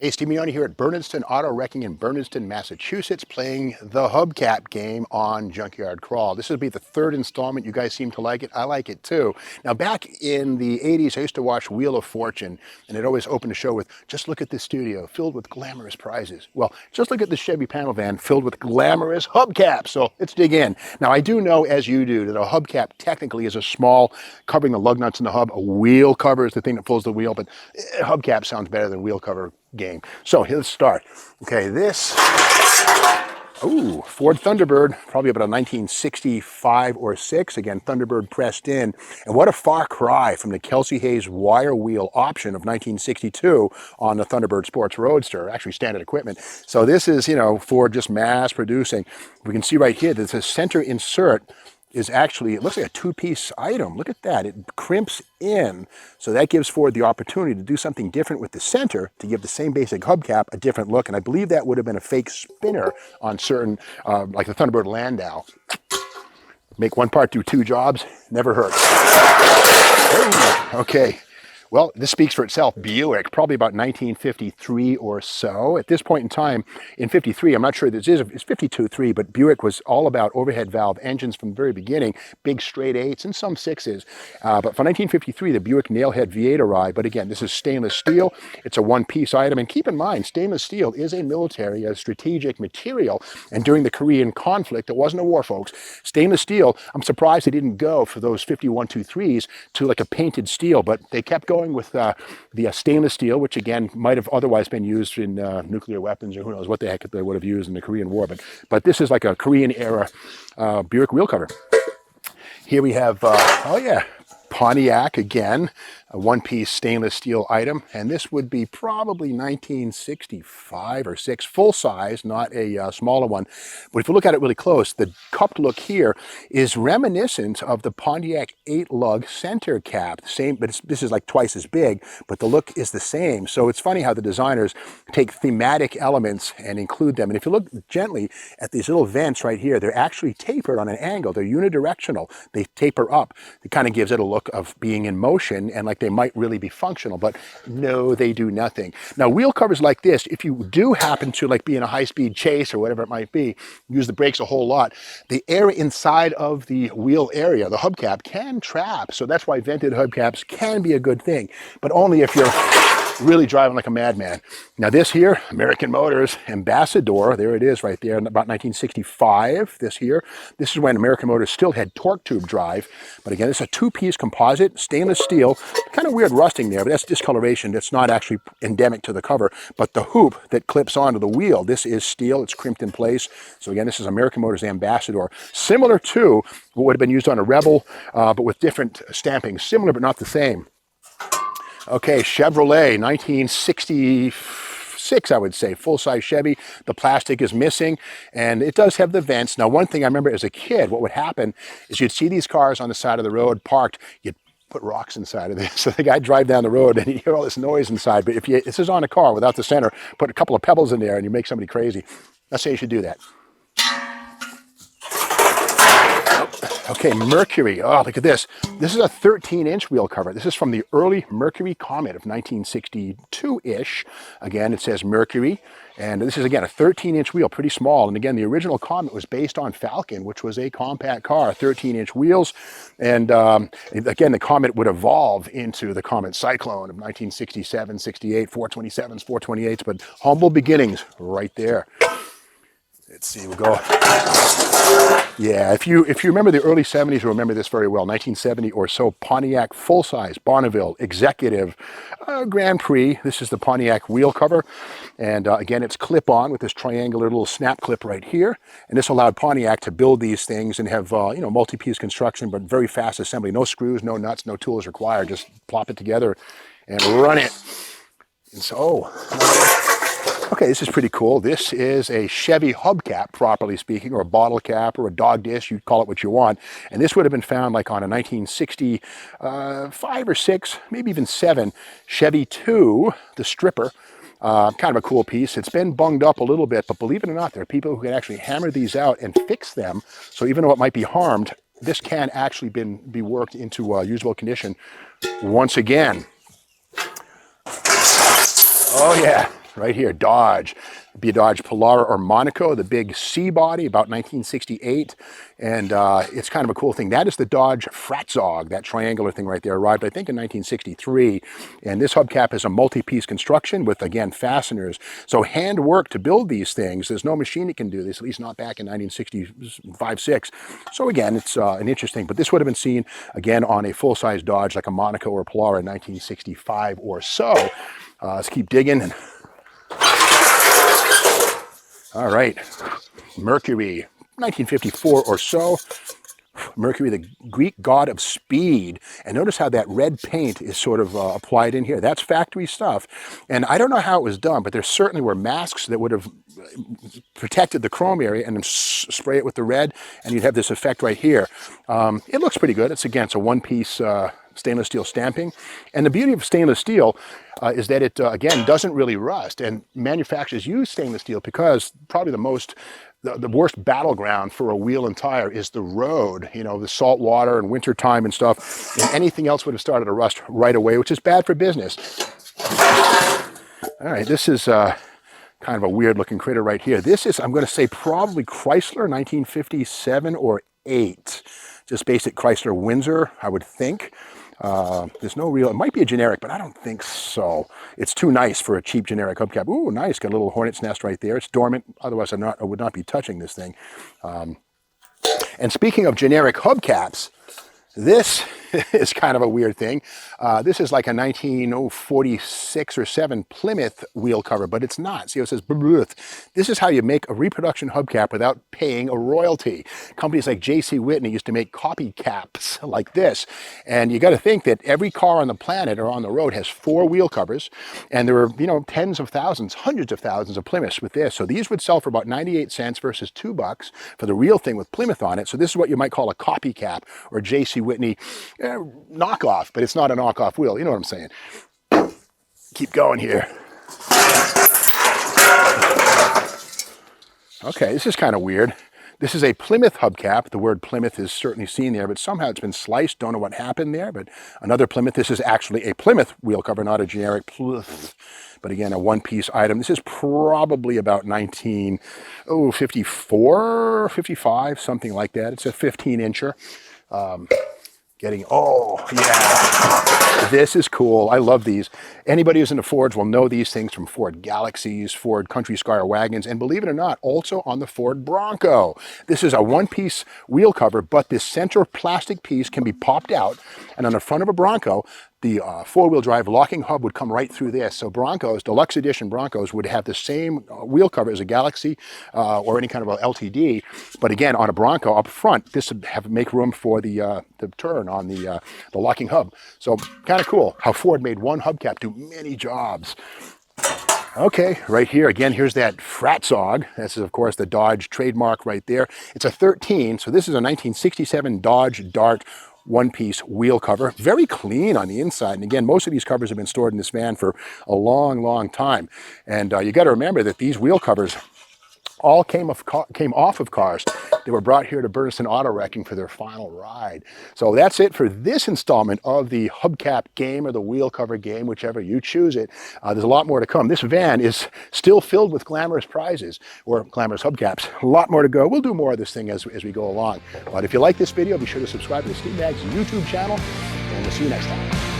Hey, Steve Mignoni here at Bernardston Auto Wrecking in Bernardston, Massachusetts, playing the Hubcap game on Junkyard Crawl. This will be the third installment. You guys seem to like it. I like it too. Now, back in the 80s, I used to watch Wheel of Fortune, and it always opened the show with, just look at this studio filled with glamorous prizes. Well, just look at this Chevy panel van filled with glamorous hubcaps. So let's dig in. Now, I do know, as you do, that a hubcap technically is a small, covering the lug nuts in the hub. A wheel cover is the thing that pulls the wheel, but hubcap sounds better than wheel cover game. So let's start. Okay, this, Ford Thunderbird, probably about a 1965 or 6. Again, Thunderbird pressed in. And what a far cry from the Kelsey Hayes wire wheel option of 1962 on the Thunderbird Sports Roadster, actually standard equipment. So this is, Ford just mass producing. We can see right here that the center insert is actually, it looks like a two-piece item. Look at that, it crimps in. So that gives Ford the opportunity to do something different with the center to give the same basic hubcap a different look. And I believe that would have been a fake spinner on certain, like the Thunderbird Landau. Make one part do two jobs, never hurts. Okay. Well, this speaks for itself. Buick, probably about 1953 or so. At this point in time, in 53, I'm not sure this is, it's 52.3, but Buick was all about overhead valve engines from the very beginning, big straight 8s and some 6s. But for 1953, the Buick Nailhead V8 arrived. But again, this is stainless steel. It's a one-piece item. And keep in mind, stainless steel is a military, a strategic material. And during the Korean conflict, it wasn't a war, folks. Stainless steel, I'm surprised they didn't go for those 5123s to like a painted steel, but they kept going with the stainless steel, which again might have otherwise been used in nuclear weapons, or who knows what the heck they would have used in the Korean War. But this is like a Korean era Buick wheel cover. Here we have, Pontiac again, a one-piece stainless steel item, and this would be probably 1965 or 6, full size, not a smaller one. But if you look at it really close, the cupped look here is reminiscent of the Pontiac 8-lug center cap. Same, but this is like twice as big, but the look is the same. So it's funny how the designers take thematic elements and include them. And if you look gently at these little vents right here, they're actually tapered on an angle. They're unidirectional. They taper up. It kind of gives it a look of being in motion and like they might really be functional, but no, they do nothing. Now, wheel covers like this, if you do happen to like be in a high-speed chase or whatever it might be, use the brakes a whole lot, the air inside of the wheel area, the hubcap, can trap. So that's why vented hubcaps can be a good thing, but only if you're really driving like a madman. Now this here, American Motors Ambassador, there it is right there, about 1965, this here. This is when American Motors still had torque tube drive, but again, it's a two-piece composite, stainless steel, kind of weird rusting there, but that's discoloration. That's not actually endemic to the cover, but the hoop that clips onto the wheel, this is steel, it's crimped in place. So again, this is American Motors Ambassador, similar to what would have been used on a Rebel, but with different stampings, similar but not the same. Okay, Chevrolet, 1966, I would say, full-size Chevy. The plastic is missing, and it does have the vents. Now, one thing I remember as a kid, what would happen is you'd see these cars on the side of the road parked, you'd put rocks inside of this. So the guy drive down the road and you hear all this noise inside. But if this is on a car without the center, put a couple of pebbles in there and you make somebody crazy. Let's say you should do that. Okay, Mercury. Oh, look at this. This is a 13-inch wheel cover. This is from the early Mercury Comet of 1962-ish. Again, it says Mercury. And this is, again, a 13-inch wheel, pretty small. And again, the original Comet was based on Falcon, which was a compact car, 13-inch wheels. And again, the Comet would evolve into the Comet Cyclone of 1967, 68, 427s, 428s, but humble beginnings right there. Let's see, we'll go. Yeah, if you remember the early 70s, you'll remember this very well. 1970 or so, Pontiac full-size, Bonneville, Executive, Grand Prix. This is the Pontiac wheel cover. And again, it's clip-on with this triangular little snap clip right here. And this allowed Pontiac to build these things and have, multi-piece construction, but very fast assembly. No screws, no nuts, no tools required. Just plop it together and run it. And so, okay, this is pretty cool. This is a Chevy hubcap, properly speaking, or a bottle cap, or a dog dish. You call it what you want. And this would have been found like on a 1965 or 6, maybe even 7, Chevy 2, the stripper. Kind of a cool piece. It's been bunged up a little bit, but believe it or not, there are people who can actually hammer these out and fix them. So even though it might be harmed, this can actually be worked into usable condition once again. Oh yeah. right here, Dodge. It'd be a Dodge Polara or Monaco, the big C body, about 1968. And it's kind of a cool thing. That is the Dodge Fratzog, that triangular thing right there, arrived, I think, in 1963. And this hubcap is a multi-piece construction with, again, fasteners. So hand work to build these things. There's no machine that can do this, at least not back in 1965-6. So again, it's an interesting, but this would have been seen, again, on a full-size Dodge like a Monaco or Polara in 1965 or so. Let's keep digging. And all right, Mercury, 1954 or so. Mercury, the Greek god of speed. And notice how that red paint is sort of applied in here. That's factory stuff. And I don't know how it was done, but there certainly were masks that would have protected the chrome area and then spray it with the red, and you'd have this effect right here. It looks pretty good. It's, again, it's a one-piece stainless steel stamping. And the beauty of stainless steel is that it, again, doesn't really rust. And manufacturers use stainless steel because probably the worst battleground for a wheel and tire is the road, you know, the salt water and winter time and stuff. And anything else would have started to rust right away, which is bad for business. All right, this is kind of a weird looking critter right here. This is, I'm going to say, probably Chrysler, 1957 or 8. Just basic Chrysler Windsor, I would think. There's no real, it might be a generic, but I don't think so. It's too nice for a cheap generic hubcap. Ooh, nice, got a little hornet's nest right there. It's dormant, otherwise I would not be touching this thing. And speaking of generic hubcaps, this is kind of a weird thing. This is like a 1946 or 7 Plymouth wheel cover, but it's not. See how it says Bluth. This is how you make a reproduction hubcap without paying a royalty. Companies like J.C. Whitney used to make copycaps like this. And you got to think that every car on the planet or on the road has 4 wheel covers. And there are, you know, tens of thousands, hundreds of thousands of Plymouths with this. So these would sell for about 98 cents versus $2 for the real thing with Plymouth on it. So this is what you might call a copycap or J.C. Whitney knockoff, but it's not a knockoff wheel. You know what I'm saying? Keep going here. Okay, this is kind of weird. This is a Plymouth hubcap. The word Plymouth is certainly seen there, but somehow it's been sliced. Don't know what happened there, but another Plymouth. This is actually a Plymouth wheel cover, not a generic Plymouth. But again, a one-piece item. This is probably about 1954, 55, something like that. It's a 15-incher. Oh, yeah, this is cool. I love these. Anybody who's into Fords will know these things from Ford Galaxies, Ford Country Squire wagons, and believe it or not, also on the Ford Bronco. This is a one-piece wheel cover, but this center plastic piece can be popped out, and on the front of a Bronco, the four-wheel drive locking hub would come right through this. So Broncos, deluxe edition Broncos, would have the same wheel cover as a Galaxy or any kind of a LTD. But again, on a Bronco up front, this would make room for the turn on the locking hub. So kind of cool how Ford made one hubcap do many jobs. Okay, right here, again, here's that Fratzog. This is, of course, the Dodge trademark right there. It's a 13, so this is a 1967 Dodge Dart one-piece wheel cover. Very clean on the inside. And again, most of these covers have been stored in this van for a long, long time. And you got to remember that these wheel covers all came off of cars. They were brought here to Bernardston Auto Wrecking for their final ride. So that's it for this installment of the hubcap game or the wheel cover game, whichever you choose it. There's a lot more to come. This van is still filled with glamorous prizes or glamorous hubcaps. A lot more to go. We'll do more of this thing as we go along. But if you like this video, be sure to subscribe to the Steve Mag's YouTube channel, and we'll see you next time.